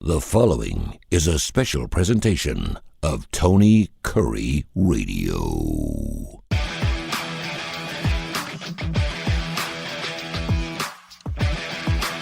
The following is a special presentation of Tony Kurre Radio.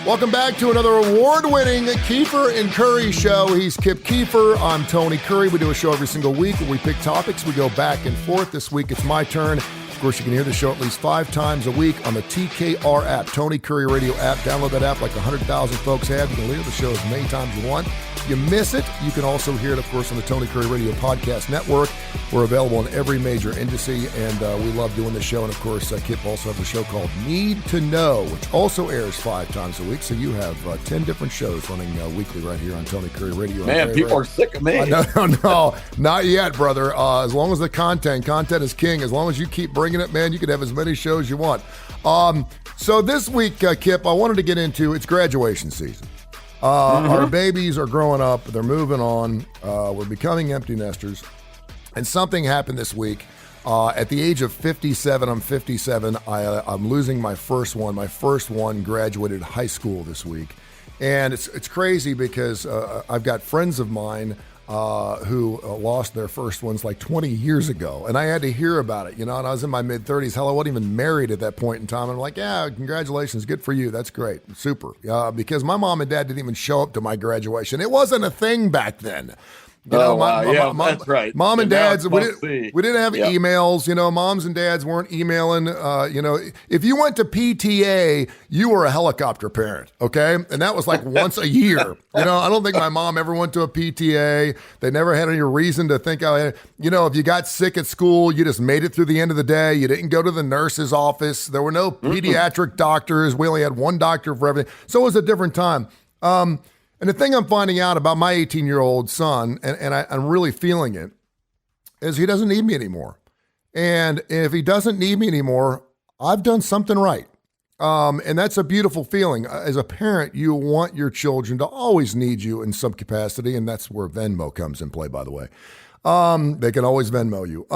Welcome back to another award-winning Keefer and Kurre show. He's Kip Keefer. I'm Tony Kurre. We do a show every single week where we pick topics. We go back and forth. This week it's my turn. Of course, you can hear the show at least 5 times a week on the TKR app, Tony Kurre Radio app. Download that app like 100,000 folks have. You can hear the show as many times you want. If you miss it, you can also hear it, of course, on the Tony Kurre Radio Podcast Network. We're available on every major industry, and we love doing this show. And, of course, Kip also has a show called Need to Know, which also airs 5 times a week. So you have 10 different shows running weekly right here on Tony Kurre Radio. Man, people are sick of me. No, not yet, brother. As long as the content is king. As long as you keep bringing it, man, you can have as many shows you want. So this week, Kip, I wanted to get into, it's graduation season. Our babies are growing up. They're moving on. We're becoming empty nesters. And something happened this week. At the age of 57, I'm 57. I'm losing my first one. My first one graduated high school this week. And it's crazy because I've got friends of mine who lost their first ones like 20 years ago. And I had to hear about it, and I was in my mid-30s. Hell, I wasn't even married at that point in time. I'm like, yeah, congratulations. Good for you. That's great. Super. Because my mom and dad didn't even show up to my graduation. It wasn't a thing back then. That's right. Mom and dads, we didn't have emails. Moms and dads weren't emailing. If you went to PTA, you were a helicopter parent, okay? And that was like once a year. I don't think my mom ever went to a PTA. They never had any reason to think, if you got sick at school, you just made it through the end of the day. You didn't go to the nurse's office. There were no pediatric doctors. We only had one doctor for everything. So it was a different time. And the thing I'm finding out about my 18-year-old son, and I'm really feeling it, is he doesn't need me anymore. And if he doesn't need me anymore, I've done something right. And that's a beautiful feeling. As a parent, you want your children to always need you in some capacity, and that's where Venmo comes in play, by the way. They can always Venmo you.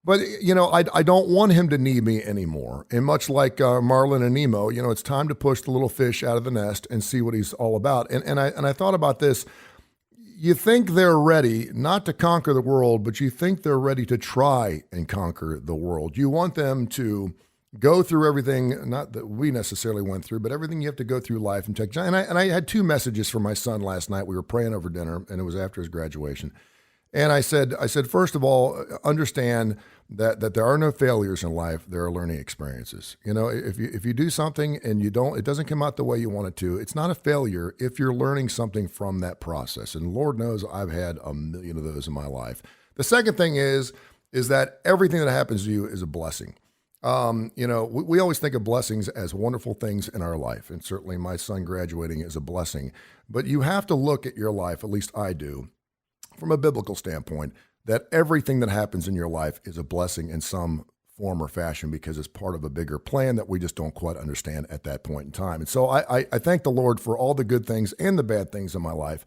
But, I don't want him to need me anymore. And much like Marlin and Nemo, it's time to push the little fish out of the nest and see what he's all about. And I thought about this. You think they're ready not to conquer the world, but you think they're ready to try and conquer the world. You want them to go through everything, not that we necessarily went through, but everything you have to go through life and take. And I had 2 messages for my son last night. We were praying over dinner, and it was after his graduation. And I said, first of all, understand that there are no failures in life. There are learning experiences. If you do something and it doesn't come out the way you want it to, it's not a failure if you're learning something from that process. And Lord knows I've had a million of those in my life. The second thing is that everything that happens to you is a blessing. We always think of blessings as wonderful things in our life. And certainly my son graduating is a blessing. But you have to look at your life, at least I do, from a biblical standpoint, that everything that happens in your life is a blessing in some form or fashion because it's part of a bigger plan that we just don't quite understand at that point in time. And so I thank the Lord for all the good things and the bad things in my life.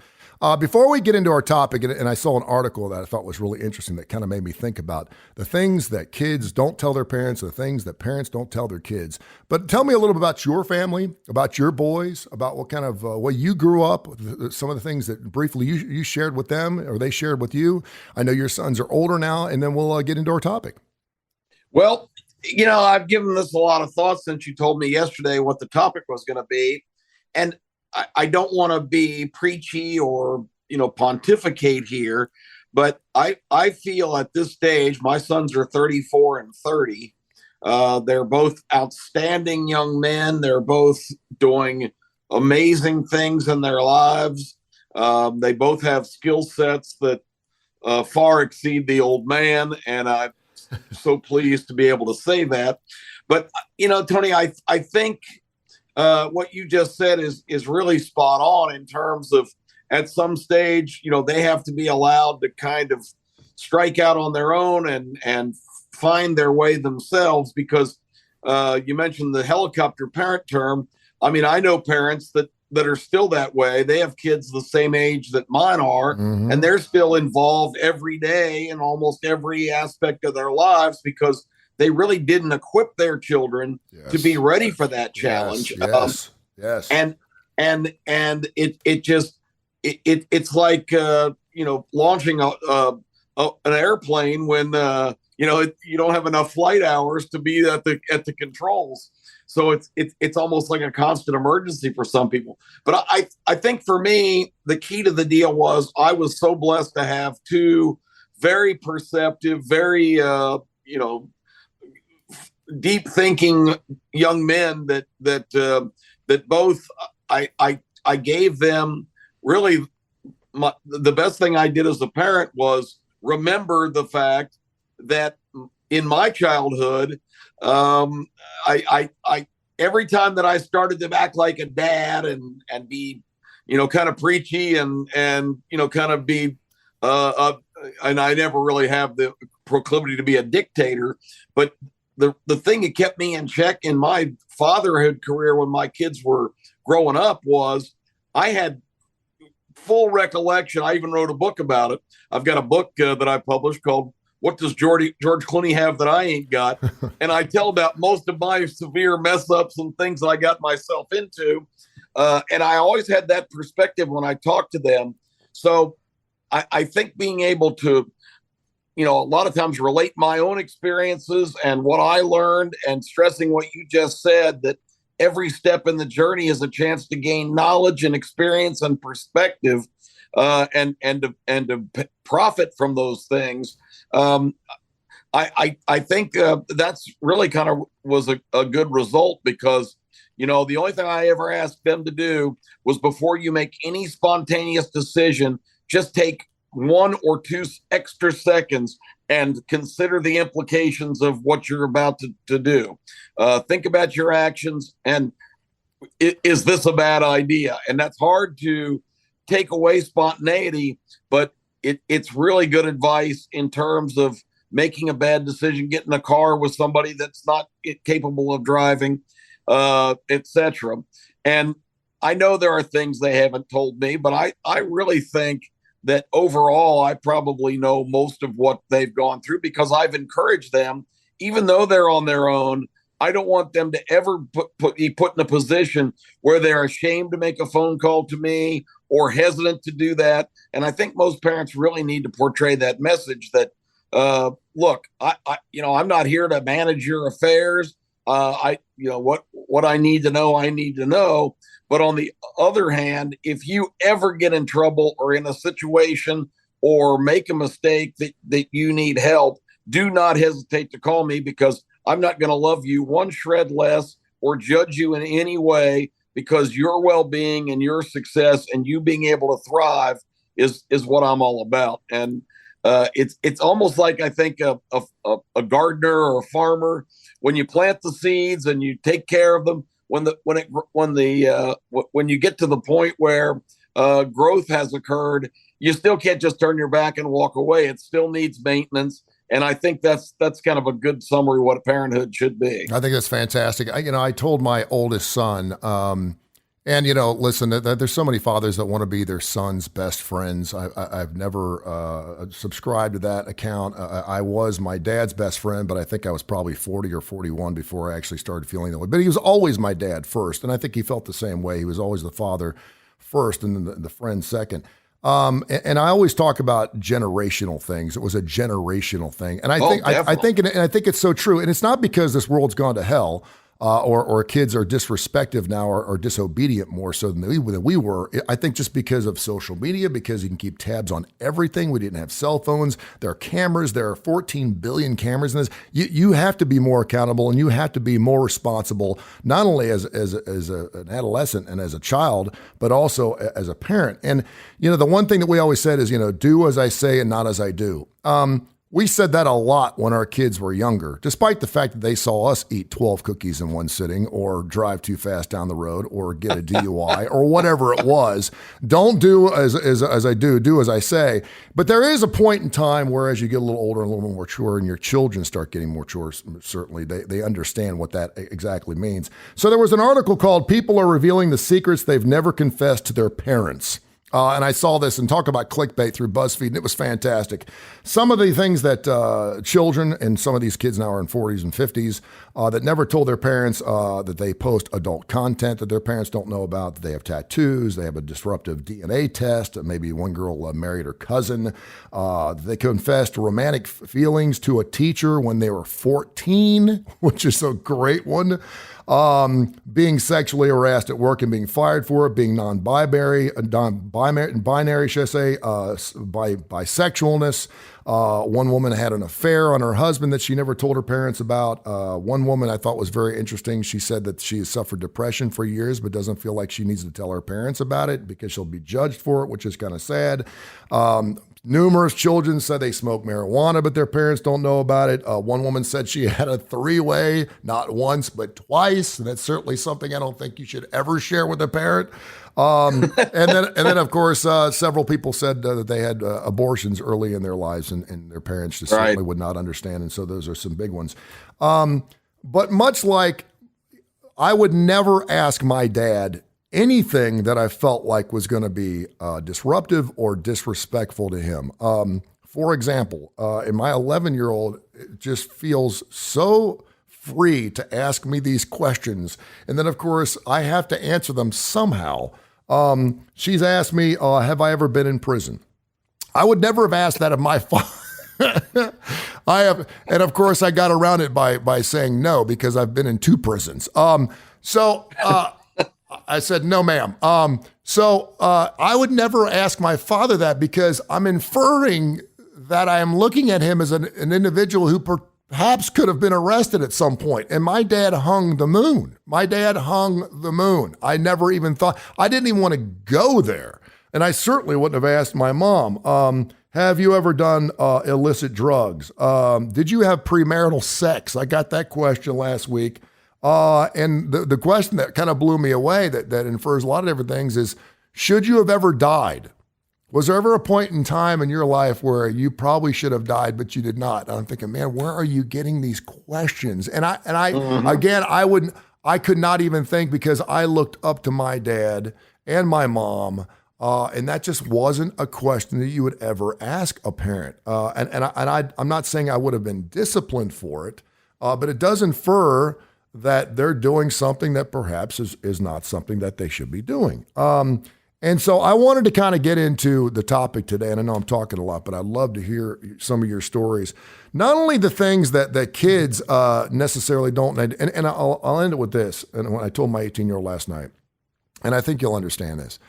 Before we get into our topic, and I saw an article that I thought was really interesting that kind of made me think about the things that kids don't tell their parents, the things that parents don't tell their kids. But tell me a little bit about your family, about your boys, about what kind of way you grew up, some of the things that briefly you shared with them or they shared with you. I know your sons are older now, and then we'll get into our topic. Well, I've given this a lot of thought since you told me yesterday what the topic was going to be. And I don't want to be preachy or, pontificate here, but I feel at this stage, my sons are 34 and 30. They're both outstanding young men. They're both doing amazing things in their lives. They both have skill sets that far exceed the old man. And I'm so pleased to be able to say that. But, Tony, I think what you just said is really spot on in terms of at some stage, they have to be allowed to kind of strike out on their own and find their way themselves because you mentioned the helicopter parent term. I mean, I know parents that are still that way. They have kids the same age that mine are, and they're still involved every day in almost every aspect of their lives because they really didn't equip their children to be ready for that challenge. Yes. And it just it's like launching an airplane when you don't have enough flight hours to be at the controls. So it's almost like a constant emergency for some people. But I think for me, the key to the deal was I was so blessed to have two very perceptive, very deep thinking young men that both I gave them really the best thing I did as a parent was remember the fact that in my childhood, I every time that I started to act like a dad and be, kind of preachy and kind of be, and I never really have the proclivity to be a dictator, but the thing that kept me in check in my fatherhood career when my kids were growing up was I had full recollection. I even wrote a book about it. I've got a book that I published called What Does George Clooney Have That I Ain't Got? And I tell about most of my severe mess ups and things that I got myself into. And I always had that perspective when I talked to them. So I think being able to, a lot of times relate my own experiences and what I learned and stressing what you just said, that every step in the journey is a chance to gain knowledge and experience and perspective and to profit from those things. I think that's really kind of was a good result because, the only thing I ever asked them to do was before you make any spontaneous decision, just take 1 or 2 extra seconds and consider the implications of what you're about to do. Think about your actions and is this a bad idea? And that's hard to take away spontaneity, but it's really good advice in terms of making a bad decision, getting in a car with somebody that's not capable of driving, etc. And I know there are things they haven't told me, but I really think that overall, I probably know most of what they've gone through because I've encouraged them, even though they're on their own. I don't want them to ever be put in a position where they're ashamed to make a phone call to me or hesitant to do that. And I think most parents really need to portray that message that, look, I'm not here to manage your affairs. What I need to know, I need to know. But on the other hand, if you ever get in trouble or in a situation or make a mistake that you need help, do not hesitate to call me because I'm not going to love you one shred less or judge you in any way because your well-being and your success and you being able to thrive is what I'm all about. And it's almost like I think a gardener or a farmer, when you plant the seeds and you take care of them, when you get to the point where growth has occurred, you still can't just turn your back and walk away. It still needs maintenance. And I think that's kind of a good summary of what parenthood should be. I think that's fantastic. I told my oldest son, listen, there's so many fathers that want to be their son's best friends. I've never subscribed to that account. I was my dad's best friend, but I think I was probably 40 or 41 before I actually started feeling that way. But he was always my dad first, and I think he felt the same way. He was always the father first and then the friend second. And I always talk about generational things. It was a generational thing. And I think it's so true. And it's not because this world's gone to hell, or kids are disrespectful now or disobedient more so than we were. I think just because of social media, because you can keep tabs on everything. We didn't have cell phones. There are cameras. There are 14 billion cameras in this. You have to be more accountable and you have to be more responsible, not only as an adolescent and as a child, but also as a parent. And, the one thing that we always said is, do as I say and not as I do. We said that a lot when our kids were younger, despite the fact that they saw us eat 12 cookies in one sitting or drive too fast down the road or get a DUI or whatever it was. Don't do as I do as I say. But there is a point in time where as you get a little older and a little more mature and your children start getting more mature, certainly they understand what that exactly means. So there was an article called People Are Revealing the Secrets They've Never Confessed to Their Parents. And I saw this and talked about clickbait through BuzzFeed, and it was fantastic. Some of the things that children, and some of these kids now are in 40s and 50s, that never told their parents that they post adult content that their parents don't know about, that they have tattoos, they have a disruptive DNA test, maybe one girl married her cousin, they confessed romantic feelings to a teacher when they were 14, which is a great one. Being sexually harassed at work and being fired for it, being non-binary, should I say, bisexualness. One woman had an affair on her husband that she never told her parents about. One woman I thought was very interesting. She said that she has suffered depression for years, but doesn't feel like she needs to tell her parents about it because she'll be judged for it, which is kind of sad. Numerous children said they smoke marijuana, but their parents don't know about it. One woman said she had a three-way, not once, but twice. And that's certainly something I don't think you should ever share with a parent. And then, of course, several people said that they had abortions early in their lives, and their parents just certainly would not understand. And so those are some big ones. But much like I would never ask my dad anything that I felt like was going to be disruptive or disrespectful to him. For example, in my 11-year-old, it just feels so free to ask me these questions. And then, of course, I have to answer them somehow. She's asked me, have I ever been in prison? I would never have asked that of my father. I have, and of course, I got around it by saying no, because I've been in 2 prisons. I said, no, ma'am. I would never ask my father that, because I'm inferring that I am looking at him as an individual who perhaps could have been arrested at some point. And my dad hung the moon. I never even thought, I didn't even want to go there. And I certainly wouldn't have asked my mom, have you ever done illicit drugs? Did you have premarital sex? I got that question last week. And the question that kind of blew me away, that infers a lot of different things, is, should you have ever died? Was there ever a point in time in your life where you probably should have died, but you did not? And I'm thinking, man, where are you getting these questions? And I could not even think, because I looked up to my dad and my mom, and that just wasn't a question that you would ever ask a parent. I'm not saying I would have been disciplined for it, but it does infer that they're doing something that perhaps is not something that they should be doing. And so I wanted to kind of get into the topic today, and I know I'm talking a lot, but I'd love to hear some of your stories. Not only the things that kids necessarily don't, and I'll end it with this, and when I told my 18-year-old last night, and I think you'll understand this.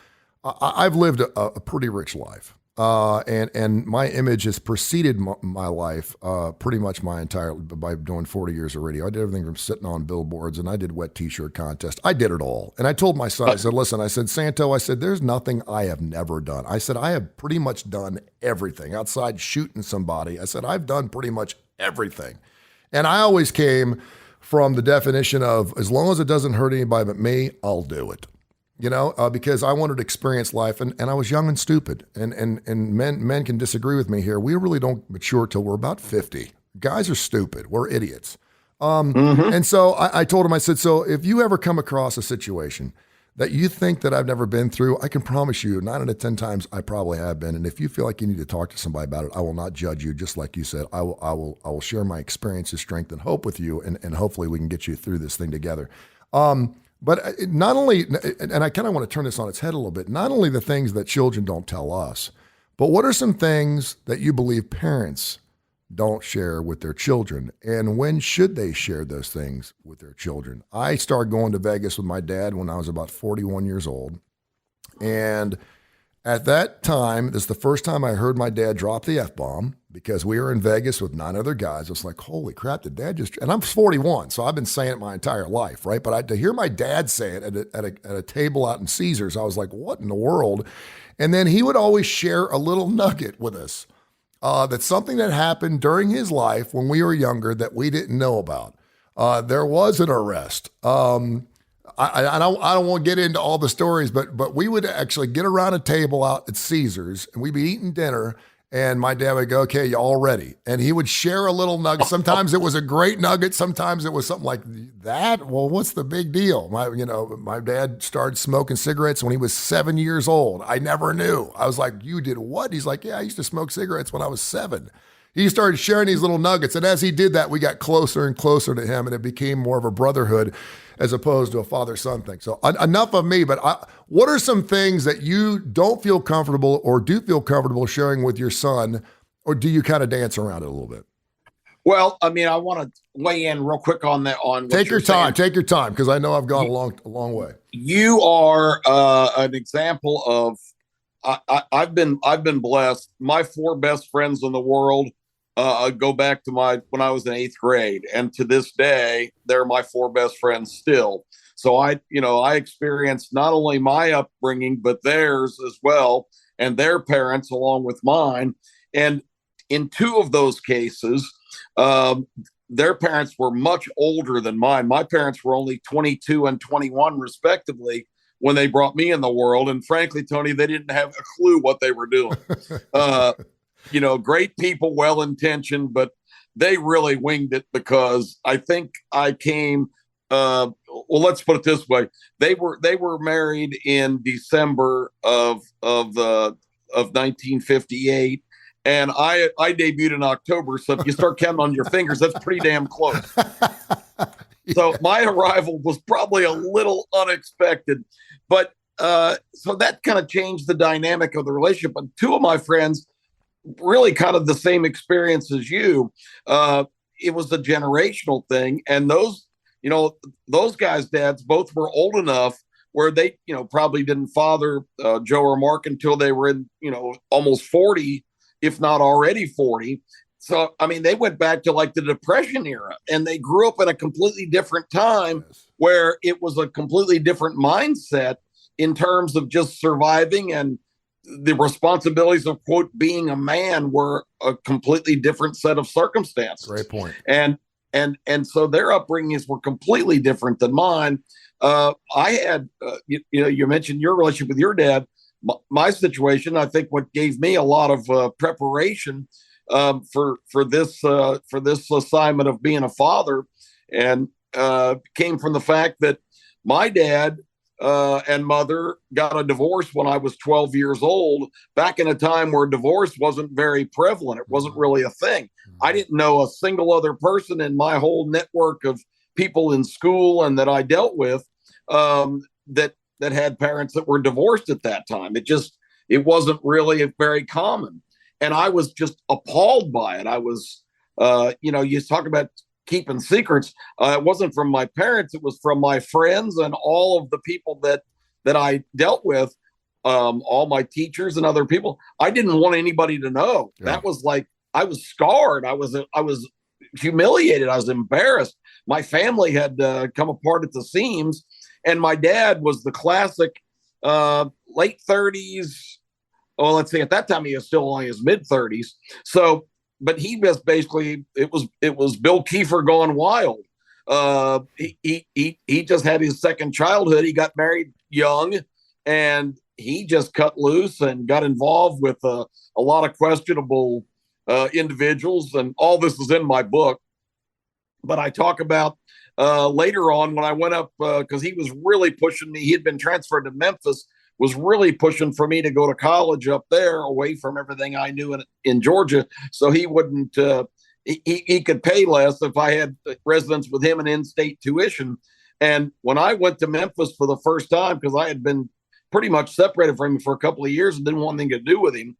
I've lived a pretty rich life. And my image has preceded my life pretty much by doing 40 years of radio. I did everything from sitting on billboards, and I did wet t-shirt contests. I did it all. And I told my son, I said, listen, I said, Santo, there's nothing I have never done. I said, I have pretty much done everything outside shooting somebody. I said, I've done pretty much everything. And I always came from the definition of, as long as it doesn't hurt anybody but me, I'll do it. Because I wanted to experience life, and I was young and stupid. And men can disagree with me here. We really don't mature till we're about 50. Guys are stupid. We're idiots. And so I told him, I said, so if you ever come across a situation that you think that I've never been through, I can promise you 9 out of 10 times I probably have been. And if you feel like you need to talk to somebody about it, I will not judge you. Just like you said, I will share my experiences, strength, and hope with you, and hopefully we can get you through this thing together. But not only, and I kind of want to turn this on its head a little bit, not only the things that children don't tell us, but what are some things that you believe parents don't share with their children? And when should they share those things with their children? I started going to Vegas with my dad when I was about 41 years old. And at that time, this is the first time I heard my dad drop the F-bomb, because we were in Vegas with 9 other guys. I was like, holy crap, did dad just, and I'm 41, so I've been saying it my entire life, right? But to hear my dad say it at a table out in Caesars, I was like, what in the world? And then he would always share a little nugget with us. That's something that happened during his life when we were younger that we didn't know about. There was an arrest. I don't want to get into all the stories, but we would actually get around a table out at Caesars, and we'd be eating dinner, And my dad would go, okay, you all ready? And he would share a little nugget. Sometimes it was a great nugget. Sometimes it was something like that. Well, what's the big deal? My dad started smoking cigarettes when he was 7 years old. I never knew. I was like, you did what? He's like, yeah, I used to smoke cigarettes when I was 7. He started sharing these little nuggets. And as he did that, we got closer and closer to him, and it became more of a brotherhood as opposed to a father-son thing. So enough of me, but what are some things that you don't feel comfortable or do feel comfortable sharing with your son, or do you kind of dance around it a little bit? Well, I mean, I want to weigh in real quick on that. Take your time, because I know I've gone a long way. You are an example of, I've been blessed. My 4 best friends in the world go back to when I was in 8th grade, and to this day, they're my 4 best friends still. So I experienced not only my upbringing, but theirs as well, and their parents along with mine. And in 2 of those cases, their parents were much older than mine. My parents were only 22 and 21 respectively when they brought me in the world. And frankly, Tony, they didn't have a clue what they were doing. Great people, well-intentioned, but they really winged it, because I think I came, well, let's put it this way. They were married in December of 1958. And I debuted in October. So if you start counting on your fingers, that's pretty damn close. So my arrival was probably a little unexpected, but so that kind of changed the dynamic of the relationship. But 2 of my friends, really kind of the same experience as you. It was a generational thing. And those guys' dads both were old enough where they, probably didn't father Joe or Mark until they were in, almost 40, if not already 40. So, I mean, they went back to like the Depression era, and they grew up in a completely different time where it was a completely different mindset in terms of just surviving, and the responsibilities of, quote, being a man were a completely different set of circumstances. Great point. And so their upbringings were completely different than mine. I had, you mentioned your relationship with your dad. My situation, I think what gave me a lot of preparation for this assignment of being a father, and came from the fact that my dad and mother got a divorce when I was 12 years old, back in a time where divorce wasn't very prevalent. It wasn't really a thing. I didn't know a single other person in my whole network of people in school and that I dealt with that had parents that were divorced at that time. It wasn't really very common. And I was just appalled by it. I was, you talk about keeping secrets. It wasn't from my parents. It was from my friends and all of the people that I dealt with, all my teachers and other people. I didn't want anybody to know. Yeah. That was like, I was scarred. I was humiliated. I was embarrassed. My family had come apart at the seams. And my dad was the classic late 30s. Well, let's see, at that time, he was still only his mid 30s. So, but he was basically, it was Bill Keefer gone wild. He just had his second childhood. He got married young, and he just cut loose and got involved with a lot of questionable individuals. And all this is in my book. But I talk about later on when I went up, because he was really pushing me. He had been transferred to Memphis, was really pushing for me to go to college up there, away from everything I knew in Georgia. So he wouldn't, he could pay less if I had residence with him and in-state tuition. And when I went to Memphis for the first time, because I had been pretty much separated from him for a couple of years and didn't want anything to do with him,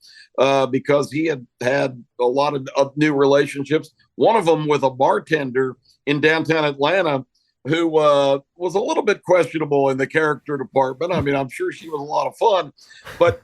because he had a lot of new relationships. One of them with a bartender in downtown Atlanta who was a little bit questionable in the character department. I mean, I'm sure she was a lot of fun, but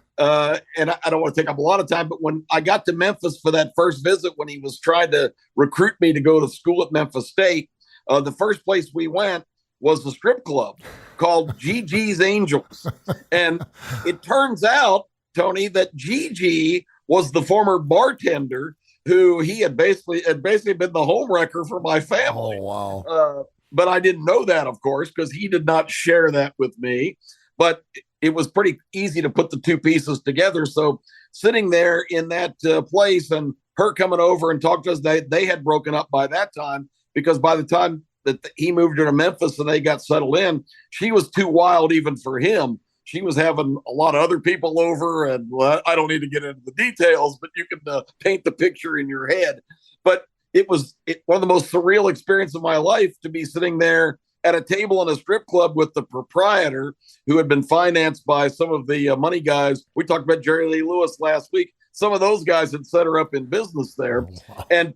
and I don't want to take up a lot of time, but when I got to Memphis for that first visit, when he was trying to recruit me to go to school at Memphis State, the first place we went was the strip club called Gigi's Angels. And it turns out, Tony, that Gigi was the former bartender who he had basically been the home wrecker for my family. Oh, wow. But I didn't know that, of course, because he did not share that with me. But it was pretty easy to put the two pieces together. So sitting there in that place and her coming over and talking to us, they had broken up by that time, because by the time that he moved her to Memphis and they got settled in, she was too wild even for him. She was having a lot of other people over, and I don't need to get into the details, but you can paint the picture in your head. But it was one of the most surreal experiences of my life to be sitting there at a table in a strip club with the proprietor, who had been financed by some of the money guys. We talked about Jerry Lee Lewis last week. Some of those guys had set her up in business there. Oh, wow. And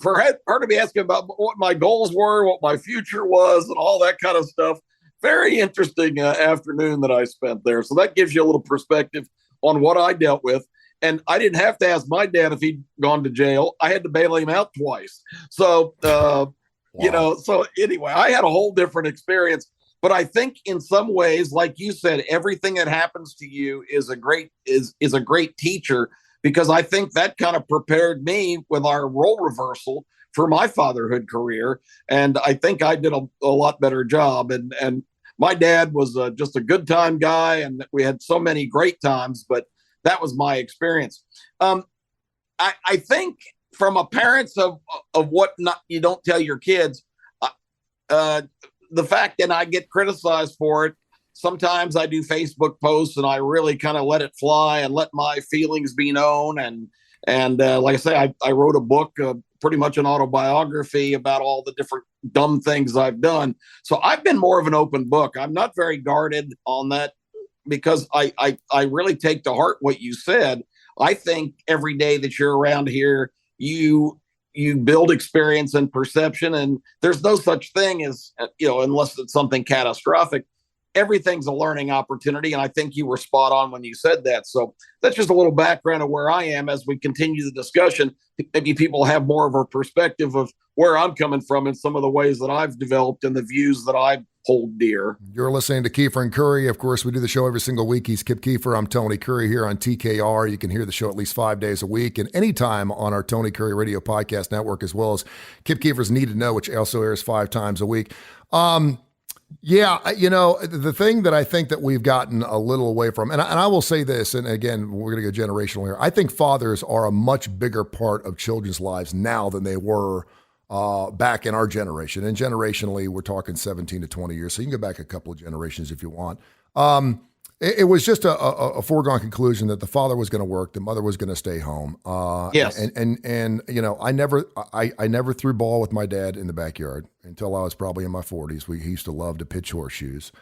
for her to be asking about what my goals were, what my future was, and all that kind of stuff. Very interesting afternoon that I spent there. So that gives you a little perspective on what I dealt with. And I didn't have to ask my dad if he'd gone to jail. I had to bail him out twice. So, wow. So anyway, I had a whole different experience. But I think in some ways, like you said, everything that happens to you is a great teacher, because I think that kind of prepared me with our role reversal for my fatherhood career. And I think I did a lot better job. And my dad was just a good time guy, and we had so many great times, but that was my experience. I think from a parents of what not you don't tell your kids, the fact that I get criticized for it, sometimes I do Facebook posts and I really kind of let it fly and let my feelings be known. And like I say, I wrote a book, pretty much an autobiography about all the different dumb things I've done. So I've been more of an open book. I'm not very guarded on that, because I really take to heart what you said. I think every day that you're around here, you build experience and perception, and there's no such thing as, unless it's something catastrophic, everything's a learning opportunity. And I think you were spot on when you said that. So that's just a little background of where I am as we continue the discussion. Maybe people have more of a perspective of where I'm coming from and some of the ways that I've developed and the views that I hold dear. You're listening to Keefer and Kurre. Of course, we do the show every single week. He's Kip Keefer. I'm Tony Kurre here on TKR. You can hear the show at least 5 days a week and anytime on our Tony Kurre Radio Podcast Network, as well as Kip Keefer's Need to Know, which also airs 5 times a week. Yeah, the thing that I think that we've gotten a little away from, and I will say this, and again, we're going to go generational here. I think fathers are a much bigger part of children's lives now than they were back in our generation. And generationally, we're talking 17 to 20 years. So you can go back a couple of generations if you want. It was just a foregone conclusion that the father was going to work, the mother was going to stay home. Yes. And I never threw ball with my dad in the backyard until I was probably in my 40s. He used to love to pitch horseshoes.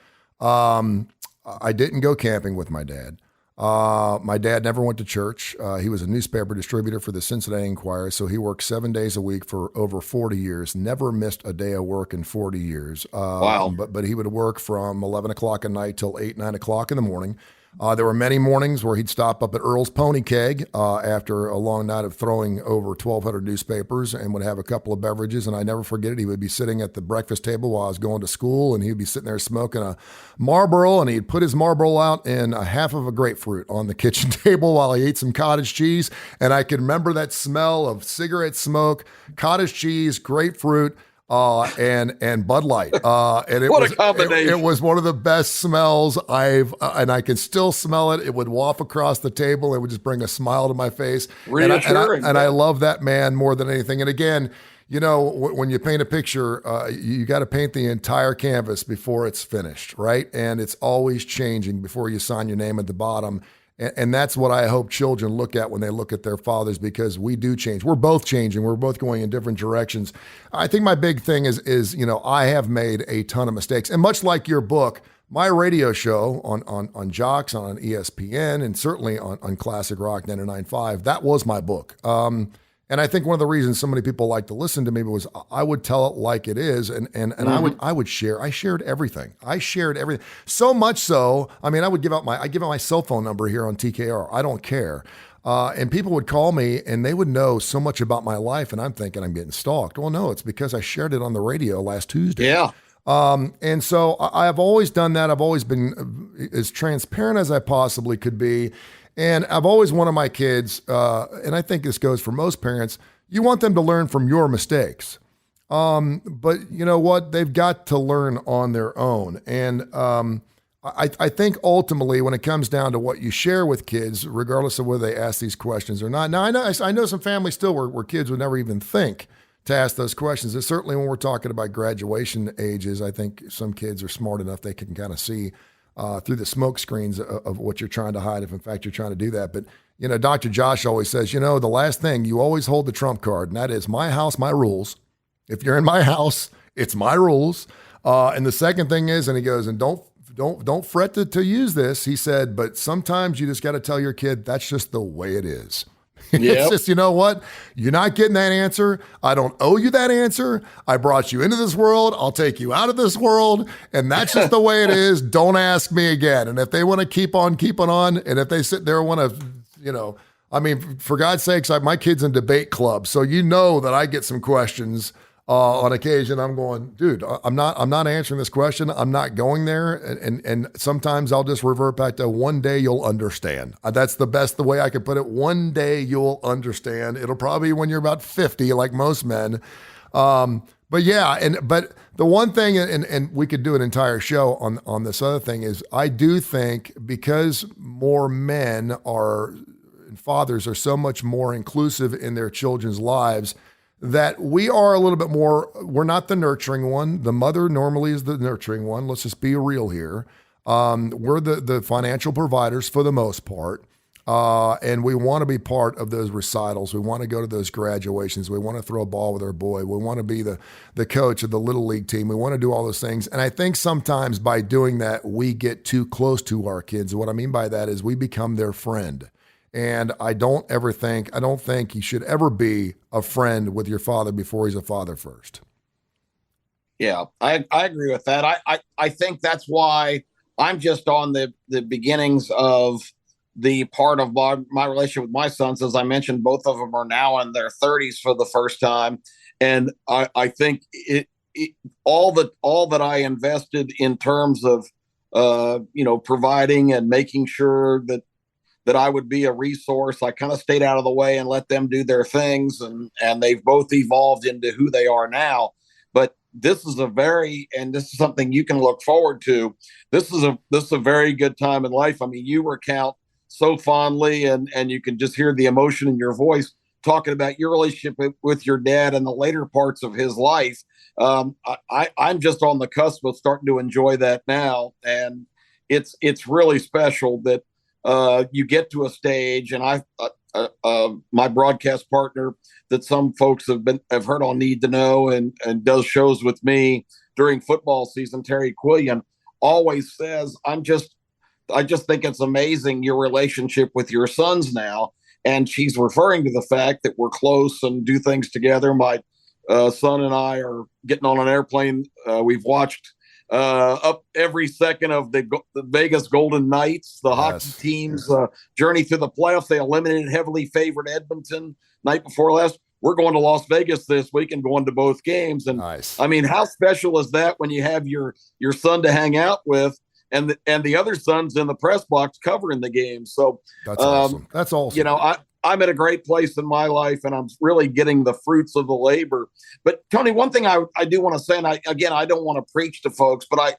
I didn't go camping with my dad. My dad never went to church. He was a newspaper distributor for the Cincinnati Enquirer, so he worked 7 days a week for over 40 years, never missed a day of work in 40 years. Wow. But he would work from 11 o'clock at night till 8, 9 o'clock in the morning. There were many mornings where he'd stop up at Earl's Pony Keg after a long night of throwing over 1,200 newspapers and would have a couple of beverages. And I never forget it. He would be sitting at the breakfast table while I was going to school, and he'd be sitting there smoking a Marlboro, and he'd put his Marlboro out in a half of a grapefruit on the kitchen table while he ate some cottage cheese. And I can remember that smell of cigarette smoke, cottage cheese, grapefruit, and Bud Light. And a combination. It was one of the best smells and I can still smell it. It would waft across the table. It would just bring a smile to my face. Reassuring. And I love that man more than anything. And again, when you paint a picture, you got to paint the entire canvas before it's finished, right? And it's always changing before you sign your name at the bottom. And that's what I hope children look at when they look at their fathers, because we do change. We're both changing. We're both going in different directions. I think my big thing is I have made a ton of mistakes. And much like your book, my radio show on Jocks, on ESPN, and certainly on Classic Rock 99.5, that was my book. And I think one of the reasons so many people like to listen to me was I would tell it like it is, and mm-hmm. I would share. I shared everything. So much so, I would give out my cell phone number here on TKR. I don't care. And people would call me and they would know so much about my life, and I'm thinking I'm getting stalked. Well, no, it's because I shared it on the radio last Tuesday. Yeah. And so I've always done that. I've always been as transparent as I possibly could be. And I've always wanted my kids, and I think this goes for most parents, you want them to learn from your mistakes. But you know what? They've got to learn on their own. And I think ultimately when it comes down to what you share with kids, regardless of whether they ask these questions or not. Now, I know some families still where kids would never even think to ask those questions. And certainly when we're talking about graduation ages, I think some kids are smart enough they can kind of see through the smoke screens of what you're trying to hide, if in fact you're trying to do that. But, Dr. Josh always says, the last thing, you always hold the trump card, and that is my house, my rules. If you're in my house, it's my rules. And the second thing is, and he goes, and don't fret to use this. He said, but sometimes you just got to tell your kid that's just the way it is. Yep. It's just, you know what? You're not getting that answer. I don't owe you that answer. I brought you into this world. I'll take you out of this world. And that's just the way it is. Don't ask me again. And if they want to keep on keeping on, and if they sit there and want to, for God's sakes, my kid's in debate club. So that I get some questions on occasion. I'm going, dude, I'm not answering this question. I'm not going there. And sometimes I'll just revert back to one day you'll understand. That's the way I could put it. One day you'll understand. It'll probably be when you're about 50, like most men. But the one thing, and we could do an entire show on this other thing, is I do think because more men and fathers are so much more inclusive in their children's lives, that we are a little bit more, we're not the nurturing one. The mother normally is the nurturing one. Let's just be real here. We're the financial providers for the most part. And we want to be part of those recitals. We want to go to those graduations. We want to throw a ball with our boy. We want to be the coach of the little league team. We want to do all those things. And I think sometimes by doing that, we get too close to our kids. And what I mean by that is we become their friend. And I don't think you should ever be a friend with your father before he's a father first. Yeah, I agree with that. I think that's why I'm just on the beginnings of the part of my relationship with my sons. As I mentioned, both of them are now in their 30s for the first time. And I think all that I invested in terms of, providing and making sure that I would be a resource. I kind of stayed out of the way and let them do their things. And they've both evolved into who they are now. But this is something you can look forward to. This is a very good time in life. I mean, you recount so fondly and you can just hear the emotion in your voice talking about your relationship with your dad and the later parts of his life. I'm just on the cusp of starting to enjoy that now. And it's really special that, you get to a stage, and my broadcast partner that some folks have heard on Need to Know and does shows with me during football season, Terry Quillian, always says, I just think it's amazing your relationship with your sons now. And she's referring to the fact that we're close and do things together. My son and I are getting on an airplane. We've watched up every second of the Vegas Golden Knights, the hockey team's journey through the playoffs. They eliminated heavily favored Edmonton night before last. We're going to Las Vegas this week and going to both games. And nice. I mean, how special is that when you have your son to hang out with and the other sons in the press box covering the game? So that's awesome. That's awesome. I'm at a great place in my life, and I'm really getting the fruits of the labor. But Tony, one thing I do want to say, and I don't want to preach to folks, but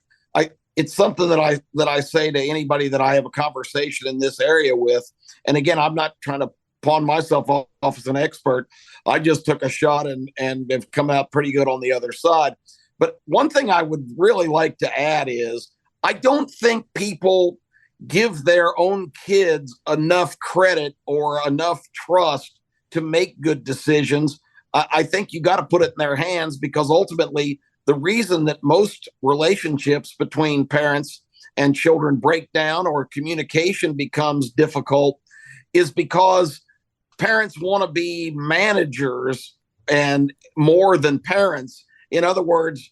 it's something that I say to anybody that I have a conversation in this area with. And again, I'm not trying to pawn myself off as an expert. I just took a shot and have come out pretty good on the other side. But one thing I would really like to add is I don't think people give their own kids enough credit or enough trust to make good decisions. I think you got to put it in their hands, because ultimately the reason that most relationships between parents and children break down or communication becomes difficult is because parents want to be managers and more than parents. In other words,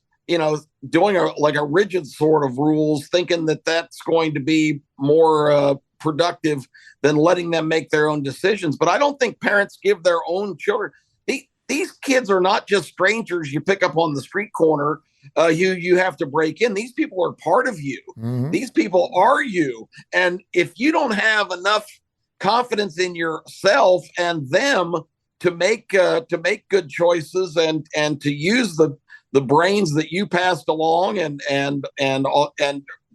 doing a rigid sort of rules, thinking that that's going to be more productive than letting them make their own decisions. But I don't think parents give their own children. These kids are not just strangers you pick up on the street corner. You have to break in. These people are part of you. Mm-hmm. These people are you. And if you don't have enough confidence in yourself and them to make good choices and to use the brains that you passed along and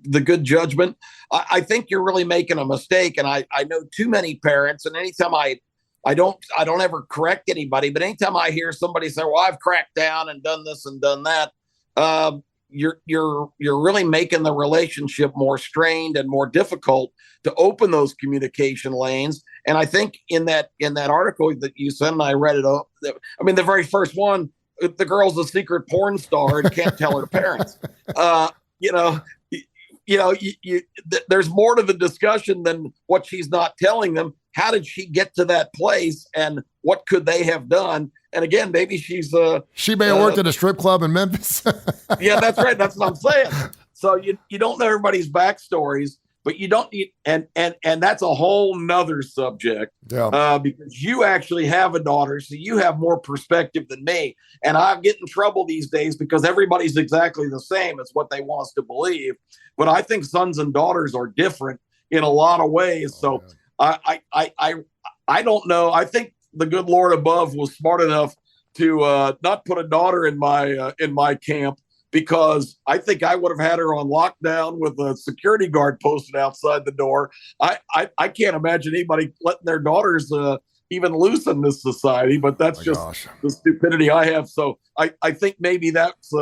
the good judgment. I think you're really making a mistake. And I know too many parents, and anytime I don't ever correct anybody, but anytime I hear somebody say, well, I've cracked down and done this and done that, you're really making the relationship more strained and more difficult to open those communication lanes. And I think in that article that you sent, and I read it up, I mean, the very first one, the girl's a secret porn star and can't tell her parents. There's more to the discussion than what she's not telling them. How did she get to that place, and what could they have done? And again, maybe she may have worked at a strip club in Memphis. Yeah, that's right. That's what I'm saying. So you don't know everybody's backstories, but you don't need, and that's a whole nother subject. Yeah. Because you actually have a daughter, so you have more perspective than me. And I get in trouble these days because everybody's exactly the same as what they want us to believe. But I think sons and daughters are different in a lot of ways. So I don't know. I think the good Lord above was smart enough to not put a daughter in my camp, because I think I would have had her on lockdown with a security guard posted outside the door. I can't imagine anybody letting their daughters even loose in this society, but that's the stupidity I have. So I think maybe that's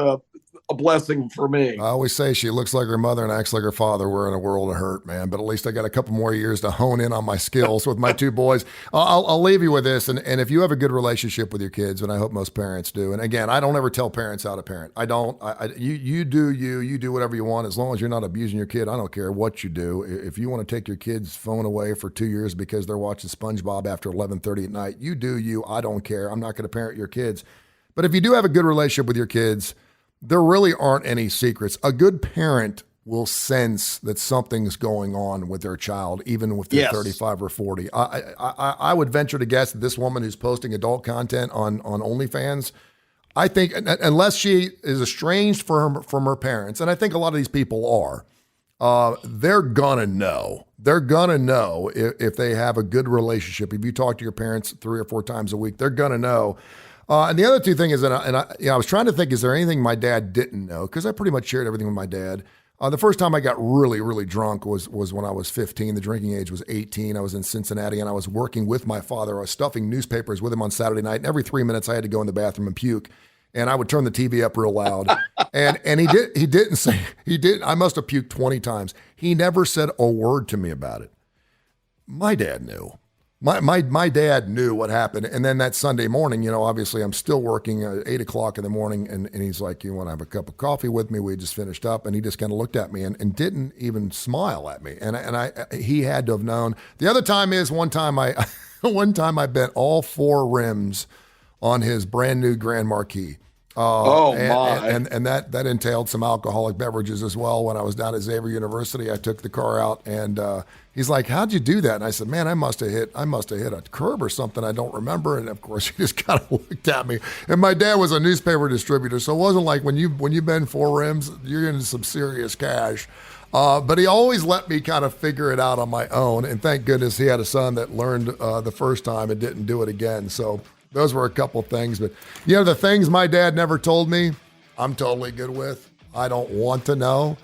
a blessing for me. I always say she looks like her mother and acts like her father. We're in a world of hurt, man. But at least I got a couple more years to hone in on my skills with my two boys. I'll leave you with this. And if you have a good relationship with your kids, and I hope most parents do. And again, I don't ever tell parents how to parent. I don't. You do whatever you want. As long as you're not abusing your kid, I don't care what you do. If you want to take your kid's phone away for 2 years because they're watching SpongeBob after 11:30 at night, you do you. I don't care. I'm not going to parent your kids. But if you do have a good relationship with your kids, there really aren't any secrets. A good parent will sense that something's going on with their child, even if they're 35 or 40. I would venture to guess that this woman who's posting adult content on OnlyFans, I think, unless she is estranged from her parents, and I think a lot of these people are, they're gonna know. They're gonna know if they have a good relationship. If you talk to your parents 3 or 4 times a week, they're gonna know. And the other two thing is that, I was trying to think, is there anything my dad didn't know? Because I pretty much shared everything with my dad. The first time I got really, really drunk was when I was 15. The drinking age was 18. I was in Cincinnati, and I was working with my father. I was stuffing newspapers with him on Saturday night, and every 3 minutes I had to go in the bathroom and puke. And I would turn the TV up real loud. and he didn't. I must have puked 20 times. He never said a word to me about it. My dad knew. My dad knew what happened. And then that Sunday morning, obviously I'm still working at 8 o'clock in the morning. And he's like, you want to have a cup of coffee with me? We just finished up. And he just kind of looked at me and didn't even smile at me. And he had to have known. The other time is one time I bent all 4 rims on his brand new Grand Marquis. And that entailed some alcoholic beverages as well. When I was down at Xavier University, I took the car out, and he's like, "How'd you do that?" And I said, "Man, I must have hit a curb or something. I don't remember." And of course, he just kind of looked at me. And my dad was a newspaper distributor, so it wasn't like when you bend 4 rims, you're into some serious cash. But he always let me kind of figure it out on my own. And thank goodness he had a son that learned the first time and didn't do it again. So those were a couple of things. But, the things my dad never told me, I'm totally good with. I don't want to know.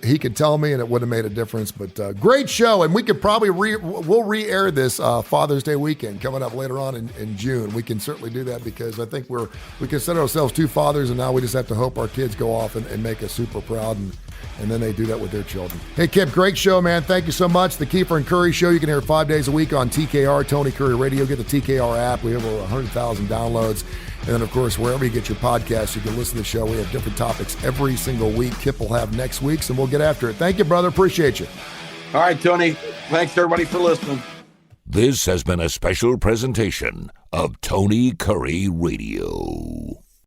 He could tell me and it wouldn't have made a difference. But great show. And we could probably we'll re-air this Father's Day weekend coming up later on in June. We can certainly do that because I think we consider ourselves 2 fathers, and now we just have to hope our kids go off and make us super proud. And then they do that with their children. Hey, Kip, great show, man. Thank you so much. The Keefer and Kurre Show, you can hear 5 days a week on TKR, Tony Kurre Radio. Get the TKR app. We have over 100,000 downloads. And then, of course, wherever you get your podcasts, you can listen to the show. We have different topics every single week. Kip will have next week's, and we'll get after it. Thank you, brother. Appreciate you. All right, Tony. Thanks, everybody, for listening. This has been a special presentation of Tony Kurre Radio.